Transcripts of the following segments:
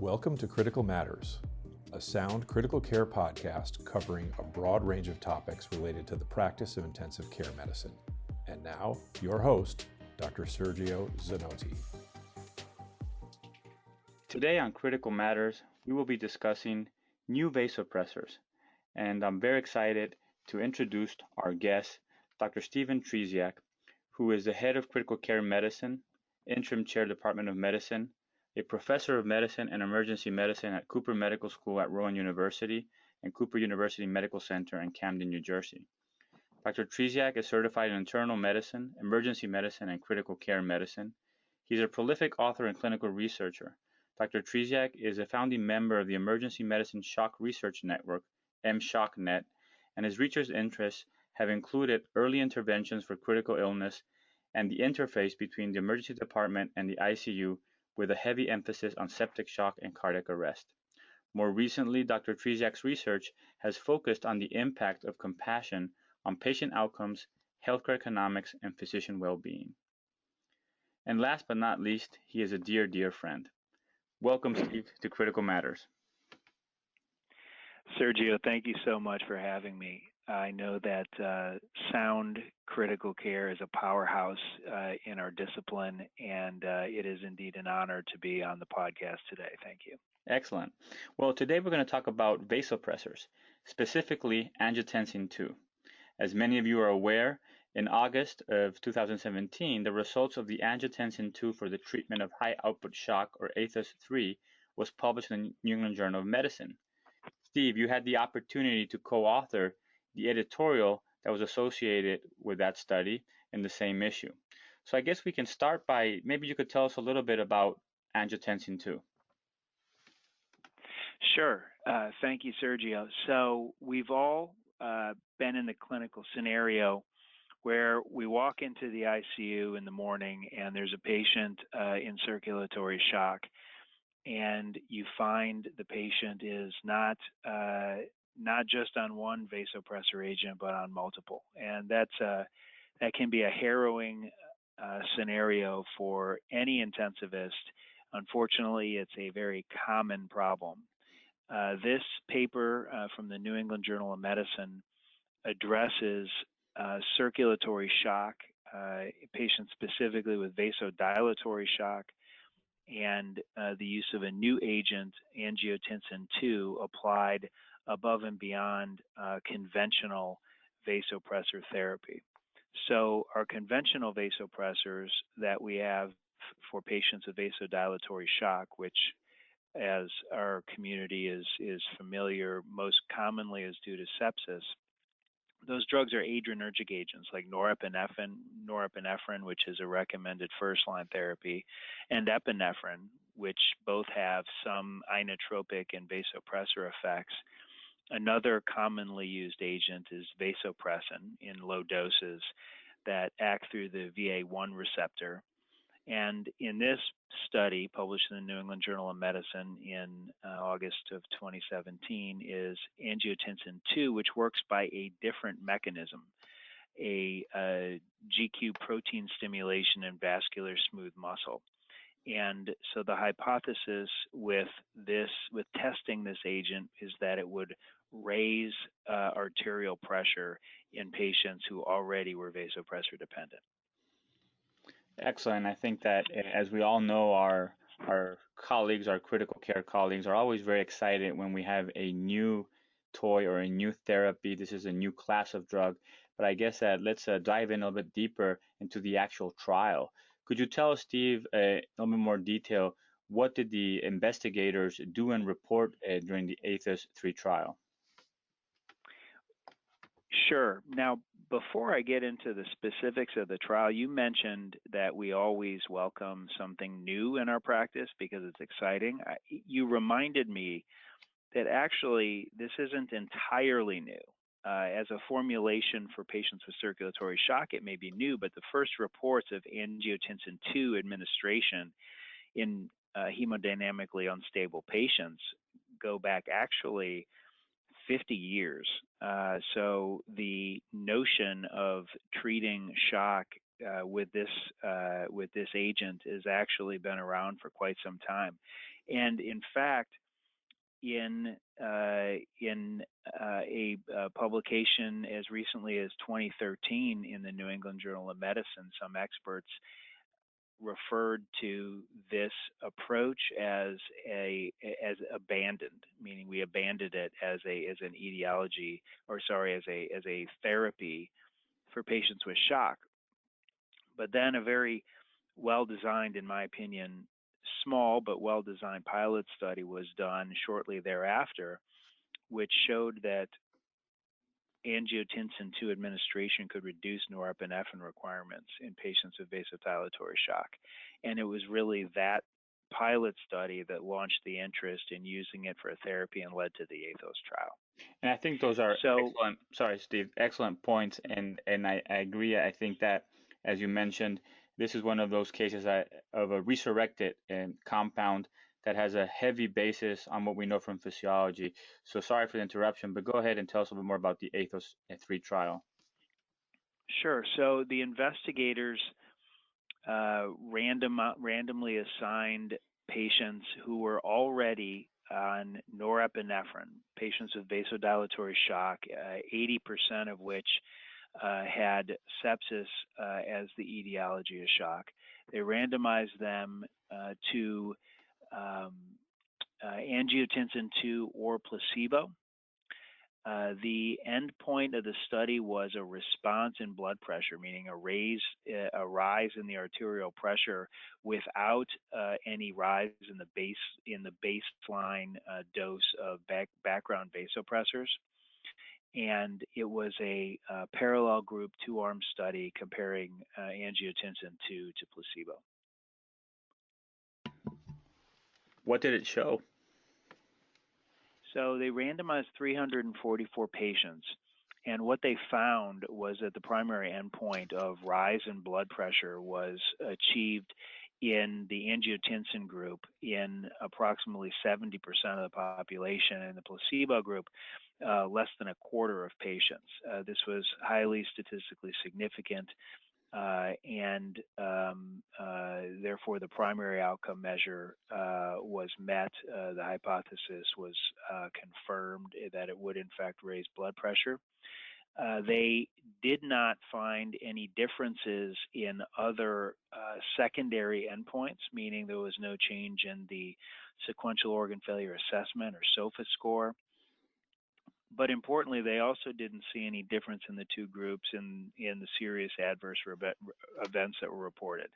Welcome to Critical Matters, a sound critical care podcast covering a broad range of topics related to the practice of intensive care medicine. And now, your host, Dr. Sergio Zanotti. Today on Critical Matters, we will be discussing new vasopressors, and I'm very excited to introduce our guest, Dr. Steven Trzeciak, who is the head of critical care medicine, interim chair Department of Medicine, a professor of medicine and emergency medicine at Cooper Medical School at Rowan University and Cooper University Medical Center in Camden, New Jersey. Dr. Trzeciak is certified in internal medicine, emergency medicine, and critical care medicine. He's a prolific author and clinical researcher. Dr. Trzeciak is a founding member of the Emergency Medicine Shock Research Network, MShockNet, and his research interests have included early interventions for critical illness and the interface between the emergency department and the ICU, with a heavy emphasis on septic shock and cardiac arrest. More recently, Dr. Trzeciak's research has focused on the impact of compassion on patient outcomes, healthcare economics, and physician well-being. And last but not least, he is a dear, dear friend. Welcome, Steve, to Critical Matters. Sergio, thank you so much for having me. I know that sound critical care is a powerhouse in our discipline, and it is indeed an honor to be on the podcast today. Thank you. Excellent. Well, today we're going to talk about vasopressors, specifically angiotensin II. As many of you are aware, in August of 2017, the results of the angiotensin II for the treatment of high output shock, or ATHOS-3, was published in the New England Journal of Medicine. Steve, you had the opportunity to co-author the editorial that was associated with that study in the same issue. So I guess we can start by, maybe you could tell us a little bit about angiotensin II. Sure. Thank you, Sergio. So we've all been in the clinical scenario where we walk into the ICU in the morning and there's a patient in circulatory shock, and you find the patient is not just on one vasopressor agent, but on multiple. And that can be a harrowing scenario for any intensivist. Unfortunately, it's a very common problem. This paper from the New England Journal of Medicine addresses circulatory shock, patients specifically with vasodilatory shock, and the use of a new agent, angiotensin II, applied above and beyond conventional vasopressor therapy. So our conventional vasopressors that we have for patients with vasodilatory shock, which as our community is familiar, most commonly is due to sepsis. Those drugs are adrenergic agents like norepinephrine, which is a recommended first-line therapy, and epinephrine, which both have some inotropic and vasopressor effects. Another commonly used agent is vasopressin in low doses that act through the VA1 receptor. And in this study, published in the New England Journal of Medicine in August of 2017, is angiotensin II, which works by a different mechanism, a GQ protein stimulation in vascular smooth muscle. And so the hypothesis with testing this agent is that it would raise arterial pressure in patients who already were vasopressor dependent. Excellent. I think that, as we all know, our colleagues, our critical care colleagues, are always very excited when we have a new toy or a new therapy. This is a new class of drug. But I guess let's dive in a little bit deeper into the actual trial. Could you tell us, Steve, a little bit more detail, what did the investigators do and report during the ATHOS-3 trial? Sure. Now, before I get into the specifics of the trial, you mentioned that we always welcome something new in our practice because it's exciting. You reminded me that actually this isn't entirely new. As a formulation for patients with circulatory shock, it may be new, but the first reports of angiotensin II administration in hemodynamically unstable patients go back actually 50 years. So the notion of treating shock with this agent has actually been around for quite some time, and in fact, in a publication as recently as 2013 in the New England Journal of Medicine, some experts referred to this approach as abandoned, meaning we abandoned it as an etiology, or sorry, as a therapy for patients with shock. But then a very well-designed, in my opinion, small but well-designed pilot study was done shortly thereafter, which showed that angiotensin II administration could reduce norepinephrine requirements in patients with vasodilatory shock. And it was really that pilot study that launched the interest in using it for a therapy and led to the ATHOS trial. And I think those are excellent, sorry, Steve, excellent points. And I agree. I think that, as you mentioned, this is one of those cases of a resurrected compound that has a heavy basis on what we know from physiology. So sorry for the interruption, but go ahead and tell us a little bit more about the ATHOS 3 trial. Sure. So the investigators randomly assigned patients who were already on norepinephrine, patients with vasodilatory shock, 80% of which had sepsis as the etiology of shock. They randomized them to angiotensin II or placebo. The end point of the study was a response in blood pressure, meaning a rise in the arterial pressure without any rise in the baseline dose of background vasopressors. And it was a parallel group 2-arm study comparing angiotensin II to placebo. What did it show? So they randomized 344 patients, and what they found was that the primary endpoint of rise in blood pressure was achieved in the angiotensin group in approximately 70% of the population. In the placebo group, less than a quarter of patients. This was highly statistically significant, and therefore the primary outcome measure was met. The hypothesis was confirmed that it would in fact raise blood pressure. They did not find any differences in other secondary endpoints, meaning there was no change in the sequential organ failure assessment or SOFA score. But importantly, they also didn't see any difference in the two groups in the serious adverse events that were reported.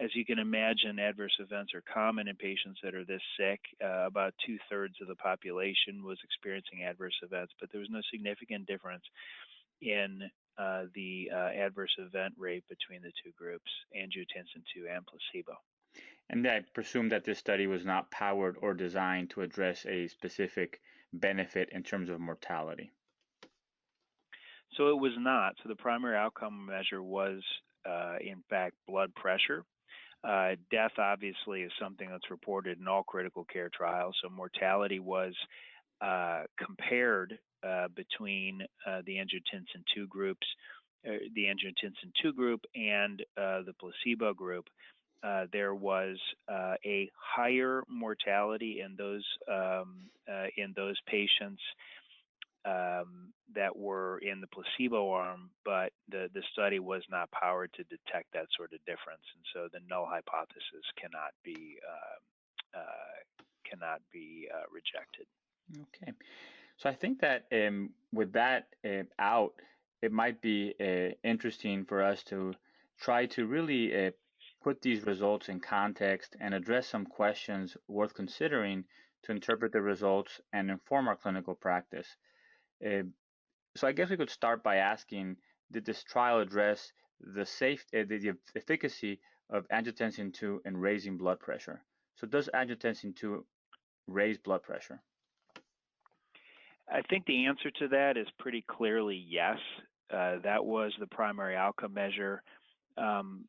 As you can imagine, adverse events are common in patients that are this sick. About 2/3 of the population was experiencing adverse events, but there was no significant difference in the adverse event rate between the two groups, angiotensin II and placebo. And I presume that this study was not powered or designed to address a specific benefit in terms of mortality. So it was not. So the primary outcome measure was, in fact, blood pressure. Death, obviously, is something that's reported in all critical care trials. So mortality was compared between the angiotensin II groups, the angiotensin II group and the placebo group. There was a higher mortality in those patients that were in the placebo arm, but the study was not powered to detect that sort of difference, and so the null hypothesis cannot be rejected. Okay, so I think that with that out, it might be interesting for us to try to really put these results in context and address some questions worth considering to interpret the results and inform our clinical practice. So I guess we could start by asking, did this trial address the efficacy of angiotensin II in raising blood pressure? So does angiotensin II raise blood pressure? I think the answer to that is pretty clearly yes. That was the primary outcome measure.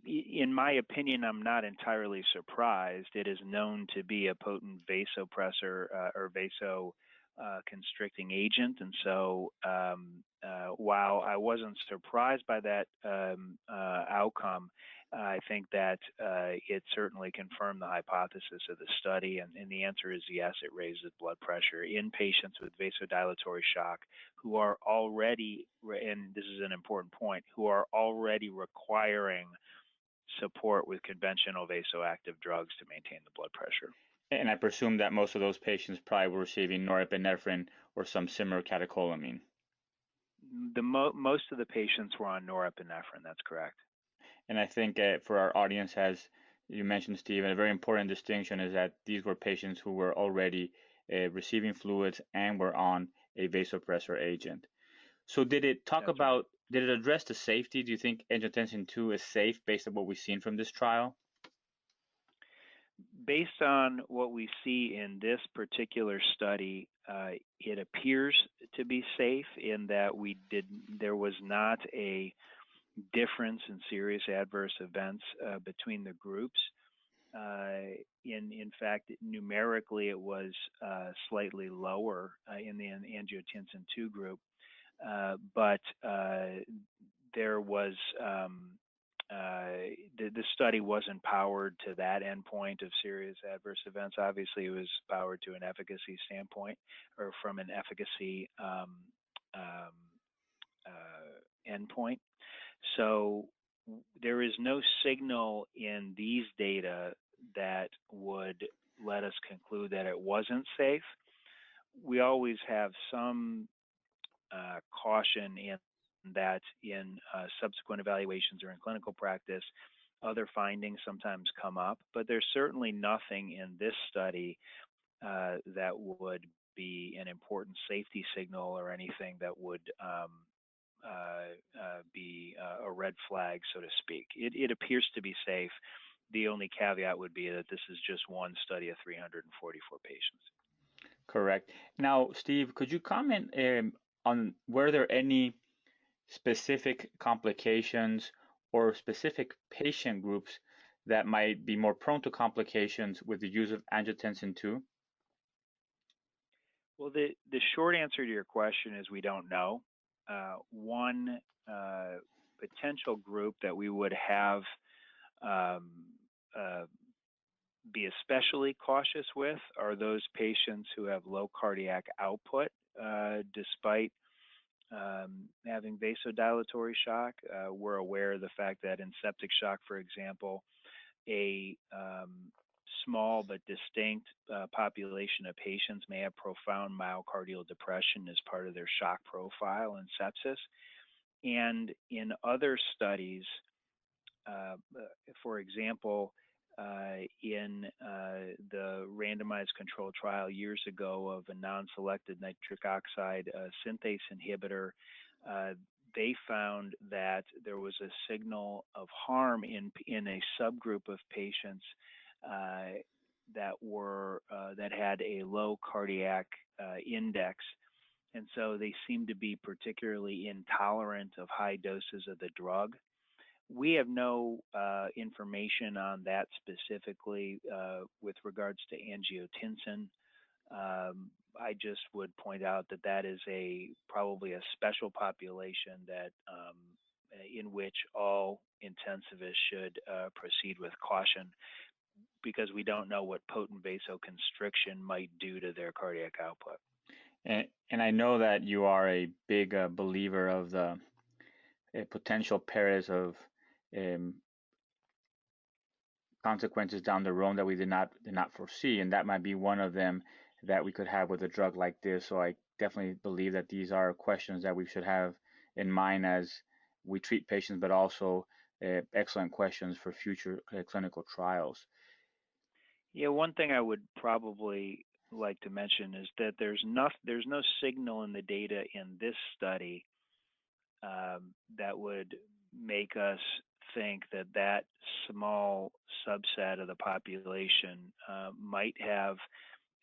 In my opinion, I'm not entirely surprised. It is known to be a potent vasopressor or constricting agent. And so while I wasn't surprised by that outcome, I think that it certainly confirmed the hypothesis of the study. And the answer is yes, it raises blood pressure in patients with vasodilatory shock who are already, and this is an important point, who are already requiring support with conventional vasoactive drugs to maintain the blood pressure. And I presume that most of those patients probably were receiving norepinephrine or some similar catecholamine. Most of the patients were on norepinephrine, that's correct. And I think for our audience, as you mentioned, Steve, a very important distinction is that these were patients who were already receiving fluids and were on a vasopressor agent. So did it did it address the safety? Do you think angiotensin II is safe based on what we've seen from this trial? Based on what we see in this particular study, it appears to be safe in that there was not a difference in serious adverse events between the groups. In fact, numerically, it was slightly lower in the angiotensin II group, but there was the study wasn't powered to that endpoint of serious adverse events. Obviously, it was powered to an efficacy standpoint, or from an efficacy endpoint. So there is no signal in these data that would let us conclude that it wasn't safe. We always have some caution in that in subsequent evaluations or in clinical practice, other findings sometimes come up, but there's certainly nothing in this study that would be an important safety signal or anything that would be a red flag, so to speak. It appears to be safe. The only caveat would be that this is just one study of 344 patients. Correct. Now, Steve, could you comment on were there any specific complications or specific patient groups that might be more prone to complications with the use of angiotensin II? Well, the short answer to your question is we don't know. One potential group that we would have be especially cautious with are those patients who have low cardiac output despite having vasodilatory shock. We're aware of the fact that in septic shock, for example, a small but distinct population of patients may have profound myocardial depression as part of their shock profile in sepsis. And in other studies, for example, in the randomized control trial years ago of a non-selected nitric oxide synthase inhibitor, they found that there was a signal of harm in a subgroup of patients that had a low cardiac index, and so they seemed to be particularly intolerant of high doses of the drug. We have no information on that specifically with regards to angiotensin. I just would point out that that is probably a special population that in which all intensivists should proceed with caution, because we don't know what potent vasoconstriction might do to their cardiac output. And I know that you are a big believer of the potential perils of consequences down the road that we did not foresee, and that might be one of them that we could have with a drug like this. So I definitely believe that these are questions that we should have in mind as we treat patients, but also excellent questions for future clinical trials. Yeah, one thing I would probably like to mention is that there's no signal in the data in this study that would make us think that small subset of the population might have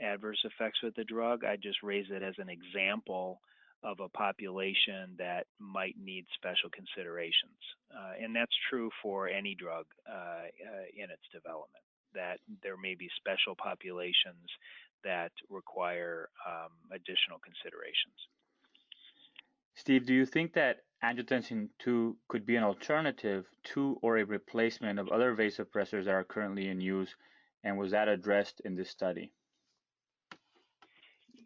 adverse effects with the drug. I just raise it as an example of a population that might need special considerations. And that's true for any drug in its development. that there may be special populations that require additional considerations. Steve, do you think that angiotensin II could be an alternative to or a replacement of other vasopressors that are currently in use, and was that addressed in this study?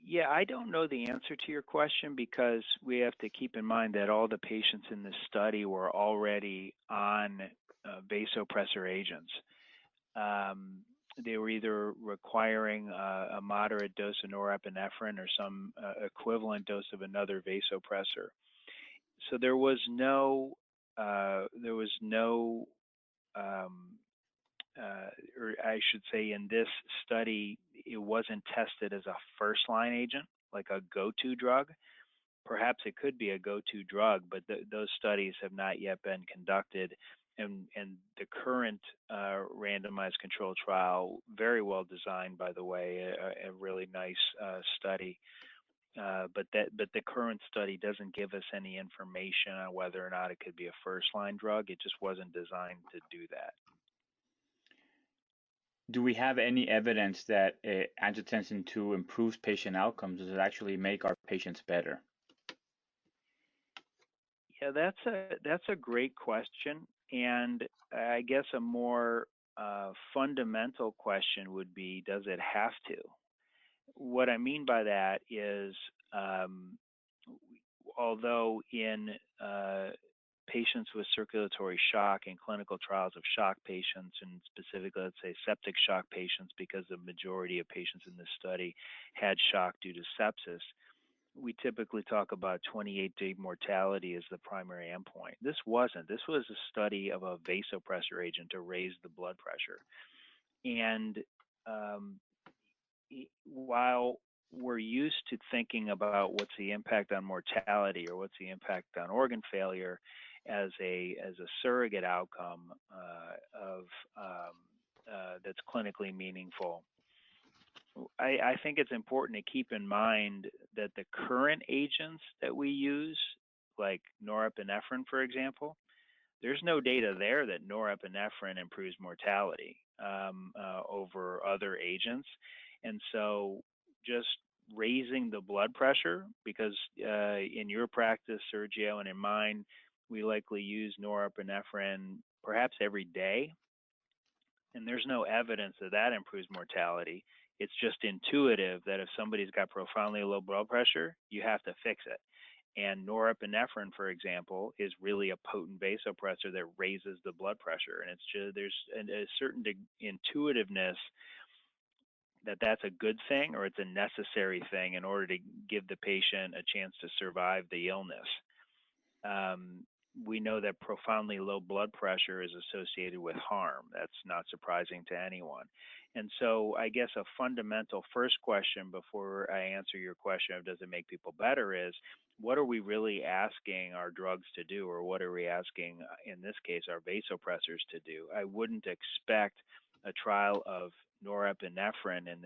Yeah, I don't know the answer to your question because we have to keep in mind that all the patients in this study were already on vasopressor agents. They were either requiring a moderate dose of norepinephrine or some equivalent dose of another vasopressor. So there was no, or I should say, in this study, it wasn't tested as a first-line agent, like a go-to drug. Perhaps it could be a go-to drug, but those studies have not yet been conducted. And the current randomized control trial, very well designed, by the way, a really nice study. But the current study doesn't give us any information on whether or not it could be a first-line drug. It just wasn't designed to do that. Do we have any evidence that angiotensin II improves patient outcomes? Does it actually make our patients better? Yeah, that's a great question, and I guess a more fundamental question would be, does it have to? What I mean by that is, although in patients with circulatory shock in clinical trials of shock patients, and specifically, let's say, septic shock patients, because the majority of patients in this study had shock due to sepsis, we typically talk about 28-day mortality as the primary endpoint. This wasn't. This was a study of a vasopressor agent to raise the blood pressure. And while we're used to thinking about what's the impact on mortality or what's the impact on organ failure as a surrogate outcome that's clinically meaningful, I think it's important to keep in mind that the current agents that we use, like norepinephrine, for example, there's no data there that norepinephrine improves mortality over other agents. And so just raising the blood pressure, because in your practice, Sergio, and in mine, we likely use norepinephrine perhaps every day, and there's no evidence that that improves mortality. It's just intuitive that if somebody's got profoundly low blood pressure, you have to fix it. And norepinephrine, for example, is really a potent vasopressor that raises the blood pressure. And it's just, there's a certain intuitiveness that that's a good thing, or it's a necessary thing in order to give the patient a chance to survive the illness. We know that profoundly low blood pressure is associated with harm. That's not surprising to anyone. And so I guess a fundamental first question before I answer your question of does it make people better is, what are we really asking our drugs to do, or what are we asking, in this case, our vasopressors to do? I wouldn't expect a trial of norepinephrine and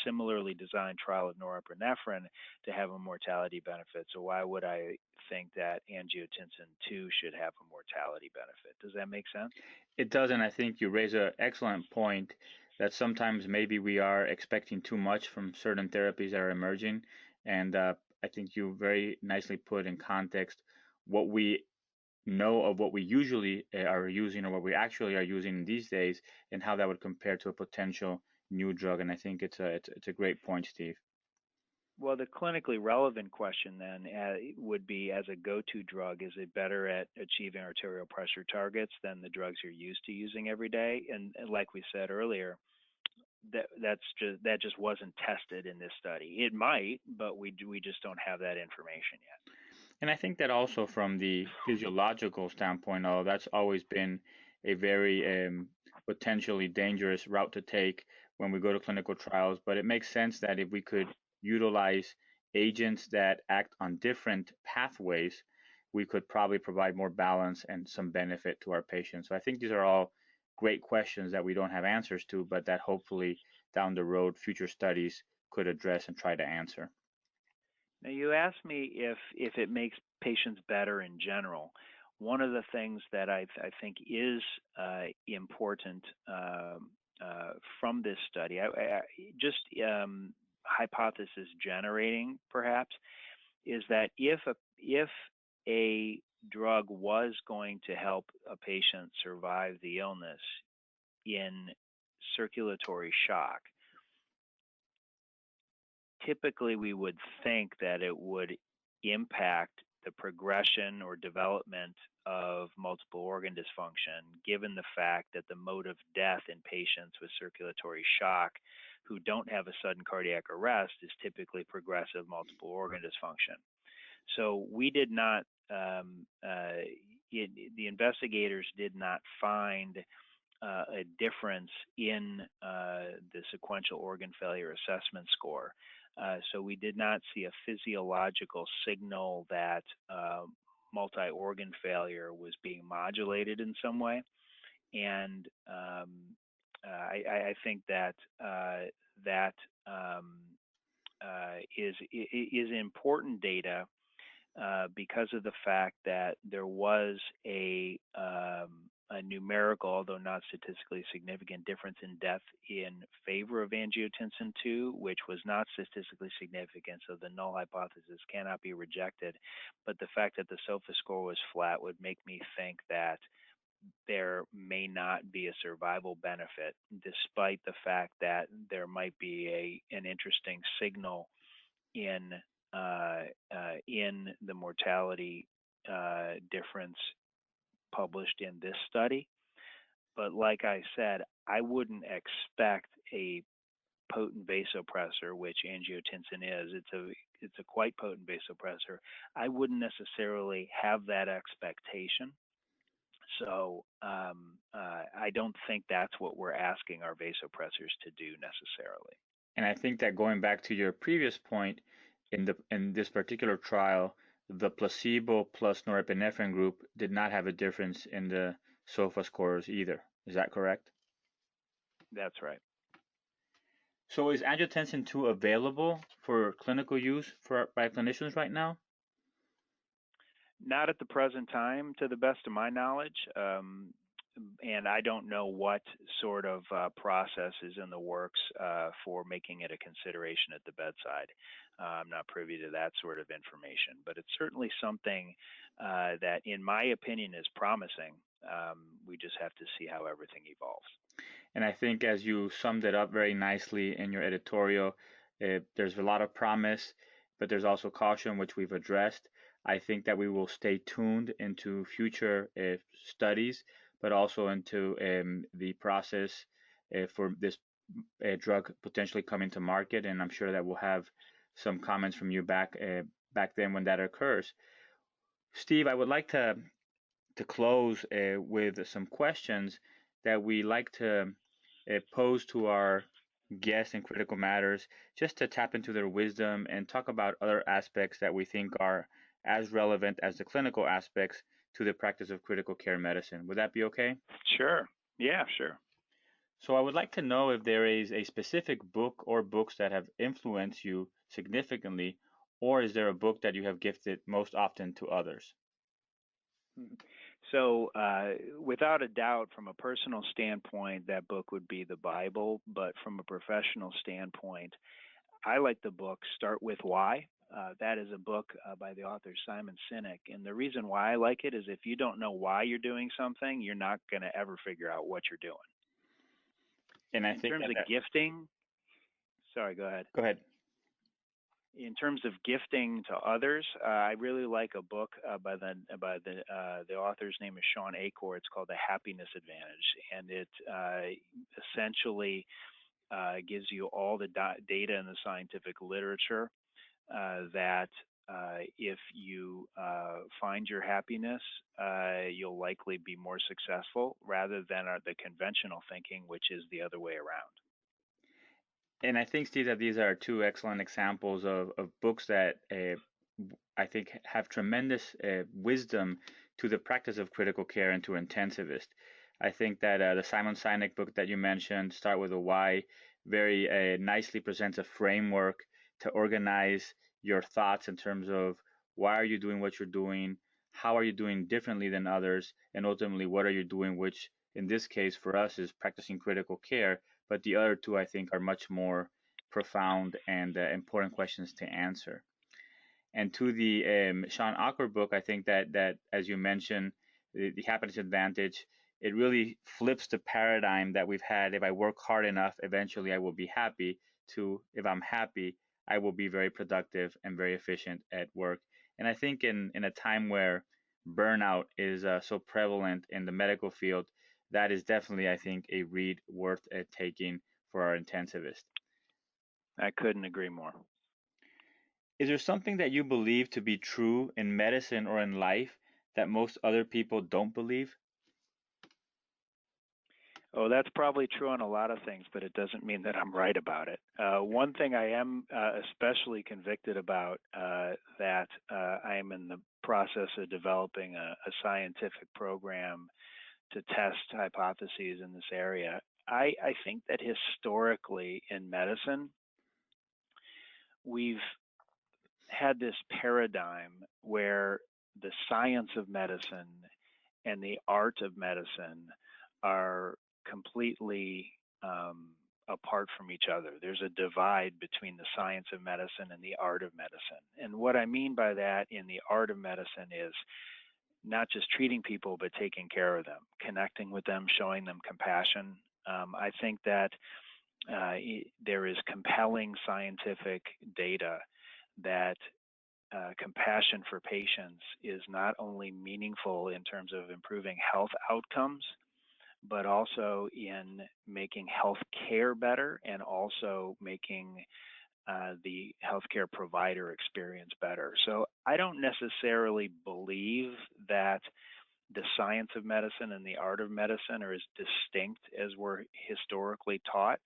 similarly designed trial of norepinephrine to have a mortality benefit. So why would I think that angiotensin II should have a mortality benefit? Does that make sense? It does, and I think you raise an excellent point that sometimes maybe we are expecting too much from certain therapies that are emerging. And I think you very nicely put in context what we know of what we usually are using or what we actually are using these days, and how that would compare to a potential new drug. And I think it's a great point, Steve. Well, the clinically relevant question then would be, as a go-to drug, is it better at achieving arterial pressure targets than the drugs you're used to using every day? And like we said earlier, that just wasn't tested in this study. It might, but we just don't have that information yet. And I think that also from the physiological standpoint, that's always been a very potentially dangerous route to take when we go to clinical trials. But it makes sense that if we could utilize agents that act on different pathways, we could probably provide more balance and some benefit to our patients. So I think these are all great questions that we don't have answers to, but that hopefully down the road, future studies could address and try to answer. Now, you asked me if it makes patients better in general. One of the things that I think is important from this study, just hypothesis generating perhaps, is that if a drug was going to help a patient survive the illness in circulatory shock, typically we would think that it would impact the progression or development of multiple organ dysfunction, given the fact that the mode of death in patients with circulatory shock who don't have a sudden cardiac arrest is typically progressive multiple organ dysfunction. So we did not, the investigators did not find a difference in the sequential organ failure assessment score. So we did not see a physiological signal that multi-organ failure was being modulated in some way. And I think that that is important data because of the fact that there was a numerical, although not statistically significant, difference in death in favor of angiotensin II, which was not statistically significant, so the null hypothesis cannot be rejected. But the fact that the SOFA score was flat would make me think that there may not be a survival benefit, despite the fact that there might be an interesting signal in the mortality difference published in this study. But like I said, I wouldn't expect a potent vasopressor, which angiotensin is. It's a quite potent vasopressor. I wouldn't necessarily have that expectation. So I don't think that's what we're asking our vasopressors to do necessarily. And I think that going back to your previous point, in this particular trial, the placebo plus norepinephrine group did not have a difference in the SOFA scores either. Is that correct? That's right. So is angiotensin II available for clinical use by clinicians right now? Not at the present time, to the best of my knowledge. And I don't know what sort of process is in the works for making it a consideration at the bedside. I'm not privy to that sort of information, but it's certainly something that, in my opinion, is promising. We just have to see how everything evolves. And I think, as you summed it up very nicely in your editorial, there's a lot of promise, but there's also caution, which we've addressed. I think that we will stay tuned into future studies, but also into the process for this drug potentially coming to market. And I'm sure that we'll have some comments from you back then when that occurs. Steve, I would like to close with some questions that we like to pose to our guests in Critical Matters, just to tap into their wisdom and talk about other aspects that we think are as relevant as the clinical aspects to the practice of critical care medicine. Would that be okay? Sure. Yeah, sure. So I would like to know if there is a specific book or books that have influenced you significantly, or is there a book that you have gifted most often to others? So without a doubt, from a personal standpoint, that book would be the Bible. But from a professional standpoint, I like the book Start With Why. That is a book by the author Simon Sinek. And the reason why I like it is if you don't know why you're doing something, you're not going to ever figure out what you're doing. And I think in terms of gifting, sorry, go ahead. Go ahead. In terms of gifting to others, I really like a book by the author's name is Sean Achor. It's called The Happiness Advantage, and it essentially gives you all the data in the scientific literature that if you find your happiness, you'll likely be more successful rather than the conventional thinking, which is the other way around. And I think, Steve, that these are two excellent examples of books that I think have tremendous wisdom to the practice of critical care and to intensivists. I think that the Simon Sinek book that you mentioned, Start With a Why, very nicely presents a framework to organize your thoughts in terms of why are you doing what you're doing, how are you doing differently than others, and ultimately what are you doing which in this case for us is practicing critical care, but the other two I think are much more profound and important questions to answer. And to the Sean Awkward book, I think that as you mentioned, the happiness advantage, it really flips the paradigm that we've had. If I work hard enough, eventually I will be happy, to if I'm happy, I will be very productive and very efficient at work. And I think in a time where burnout is so prevalent in the medical field, that is definitely, I think, a read worth taking for our intensivist. I couldn't agree more. Is there something that you believe to be true in medicine or in life that most other people don't believe? Oh, that's probably true on a lot of things, but it doesn't mean that I'm right about it. One thing I am especially convicted about that I am in the process of developing a scientific program to test hypotheses in this area. I think that historically in medicine, we've had this paradigm where the science of medicine and the art of medicine are completely apart from each other. There's a divide between the science of medicine and the art of medicine. And what I mean by that in the art of medicine is not just treating people, but taking care of them, connecting with them, showing them compassion. I think that there is compelling scientific data that compassion for patients is not only meaningful in terms of improving health outcomes, but also in making health care better and also making the healthcare provider experience better. So I don't necessarily believe that the science of medicine and the art of medicine are as distinct as we're historically taught.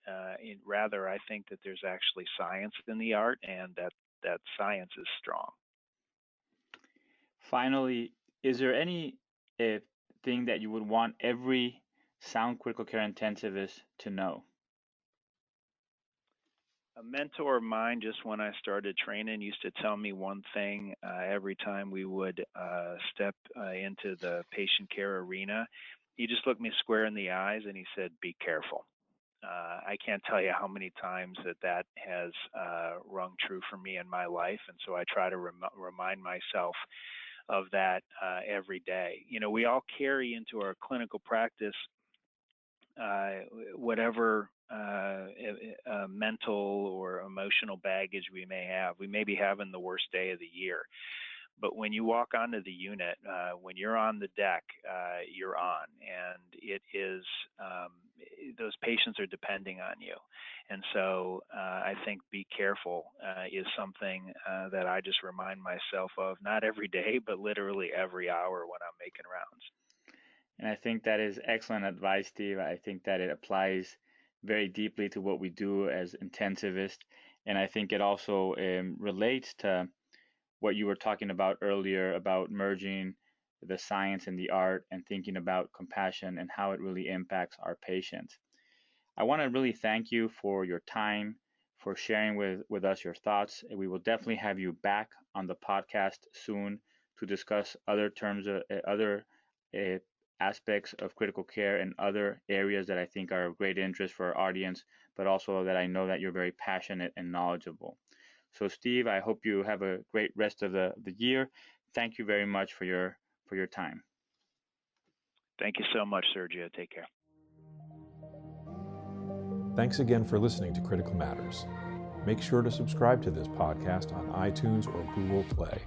Rather, I think that there's actually science in the art, and that science is strong. Finally, is there any thing that you would want every sound critical care intensivist to know? A mentor of mine, just when I started training, used to tell me one thing every time we would step into the patient care arena. He just looked me square in the eyes and he said, "Be careful." I can't tell you how many times that has rung true for me in my life, and so I try to remind myself of that every day. You know, we all carry into our clinical practice whatever mental or emotional baggage we may have. We may be having the worst day of the year, but when you walk onto the unit, when you're on the deck, you're on, and it is those patients are depending on you. And so I think be careful is something that I just remind myself of, not every day, but literally every hour when I'm making rounds. And I think that is excellent advice, Steve. I think that it applies very deeply to what we do as intensivists. And I think it also relates to what you were talking about earlier about merging the science and the art and thinking about compassion and how it really impacts our patients. I want to really thank you for your time, for sharing with us your thoughts. We will definitely have you back on the podcast soon to discuss other terms of other aspects of critical care and other areas that I think are of great interest for our audience, but also that I know that you're very passionate and knowledgeable. So Steve, I hope you have a great rest of the year. Thank you very much for your time. Thank you so much, Sergio. Take care. Thanks again for listening to Critical Matters. Make sure to subscribe to this podcast on iTunes or Google Play.